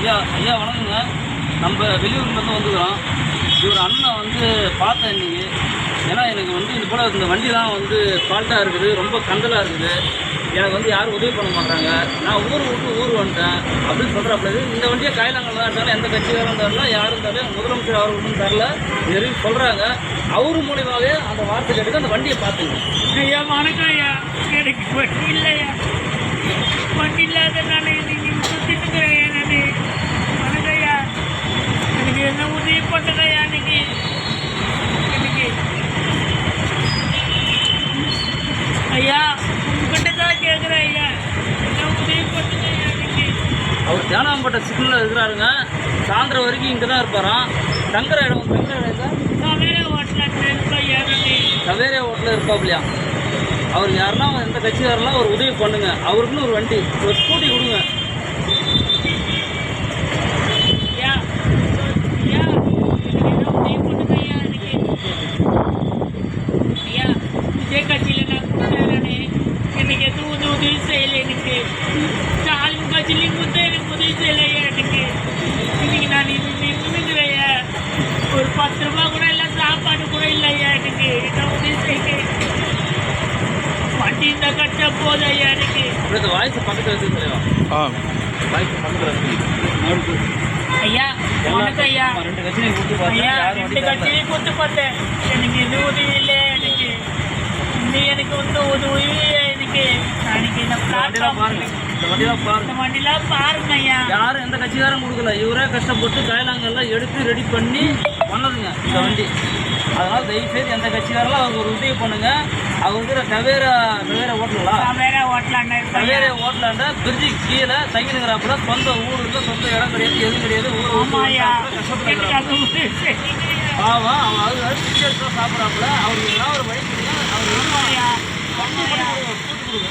ஐயா ஐயா வணக்கங்க. நம்ம வெளியூர்லேருந்து வந்துக்கிறோம். இவர் அண்ணன் வந்து பார்த்தேன் இன்னைக்கு. ஏன்னா எனக்கு வந்து இது போல் இந்த வண்டிலாம் வந்து ஃபால்ட்டாக இருக்குது, ரொம்ப கந்தலாக இருக்குது. எனக்கு வந்து யாரும் உதவி பண்ண மாட்டாங்க. நான் ஊர் விட்டு ஊர் வந்துட்டேன் அப்படின்னு சொல்கிறாப்புல. இந்த வண்டியை காயிலாங்கல் தான் இருந்தாலும் எந்த கட்சிக்காரும் தரல, யாரும் தரல, முதலமைச்சர் அவர்களும் தரல. இது வரைக்கும் சொல்கிறாங்க. அவர் மூலியமாகவே அந்த வார்த்தை கேட்டு அந்த வண்டியை பார்த்துங்க. ஐயா வணக்கம் ஐயா. எனக்கு வண்டி இல்லையா, வண்டி இல்லாத நான் இன்னைக்கு சுற்றிட்டுக்கிறேன். நான் வணக்கம் ஐயா. எனக்கு என்ன உதவி பண்ணுங்க ஐயா. இன்னைக்கு ஐயா உங்ககிட்ட தான் கேட்குறேன் ஐயா, என்ன உதவி பண்ணுங்க ஐயா. இன்னைக்கு அவர் தேனாம்பேட்டை சிக்னலில் இருக்கிறாருங்க. சாயந்தரம் வரைக்கும் இங்கே தான் இருப்பாராம். தங்குற இடம் சார் சவேரா ஹோட்டலில் இருப்பேன் ஐயா. சவேரா ஹோட்டலில் இருப்பாப்லையா? அவர் யாருன்னா எந்த கட்சிக்காரெல்லாம் ஒரு உதவி பண்ணுங்க. அவருக்குன்னு ஒரு வண்டி, ஒரு ஸ்கூட்டி கொடுங்க. ஐயா ஐயா எனக்கு என்ன உதவி பண்ணுங்க ஐயா. ஐயா விஜய் கட்சியில் நான் கொடுத்தேன். எனக்கு எதுவும் உதவி செய்யலை. எனக்கு ஸ்டாலின் கட்சியிலையும் கொடுத்தேன், எனக்கு உதவி செய்யலை ஐயா. இன்னைக்கு நான் நின்றுக்கிறேன் ஐயா. ஒரு 10 ரூபா கூட இல்லை, சாப்பாடு கூட இல்லை ஐயா. எனக்கு என்ன உதவி செய்ய வண்டி இந்த கட்ட போதும் ஐயா. எனக்கு இந்த வாய்ஸ் பக்கத்தில் வச்சு தலைவா. வாய்ஸ் பக்கத்தில் வச்சு ஐயா வணக்கம் ஐயா. 2 கட்சியும் கொடுத்து ஐயா பார்த்தேன். 2 கட்சியும் கொடுத்து பார்த்தேன். எனக்கு எது உதவி இல்லை. எனக்கு இன்னும் எனக்கு வந்து உதவி எனக்கு நாளைக்கு இந்த பிளாட்ஃபார்ம் பாருங்க, இந்த வண்டியெல்லாம் பாருங்க. இந்த வண்டிலாம் பாருங்க ஐயா. யாரும் எந்த கட்சிக்காரும் கொடுக்கல. இவரே கஷ்டப்பட்டு காயிலாங்கெல்லாம் எடுத்து ரெடி பண்ணி பண்ணதுங்க இந்த வண்டி. அதனால் தயவுசெய்து எந்த கட்சிக்காரெல்லாம் அவருக்கு ஒரு உதவி பண்ணுங்க. அவருக்கு டவேரா ஓட்டலா சவேரா ஹோட்டலாண்ட டவேரா ஓட்டலாண்ட பிரிட்ஜு கீழே தங்கினுங்கிறாப்புல. சொந்த ஊர் இல்லை, சொந்த இடம் கிடையாது, எதுவும் கிடையாது. ஆமா ஐயா. கஷ்டப்பட்டு எனக்கு அது உதவி செய்யுங்க ஐயா. பாவம் அவன் அது டிக்கெட் தான் சாப்பிட்றாப்புல. அவருக்கு ஏதாவது ஒரு வழி கொடுங்க. அவர் ஆமா ஐயா. வண்டி பண்ணி கொடுங்க, கூட்டு கொடுங்க.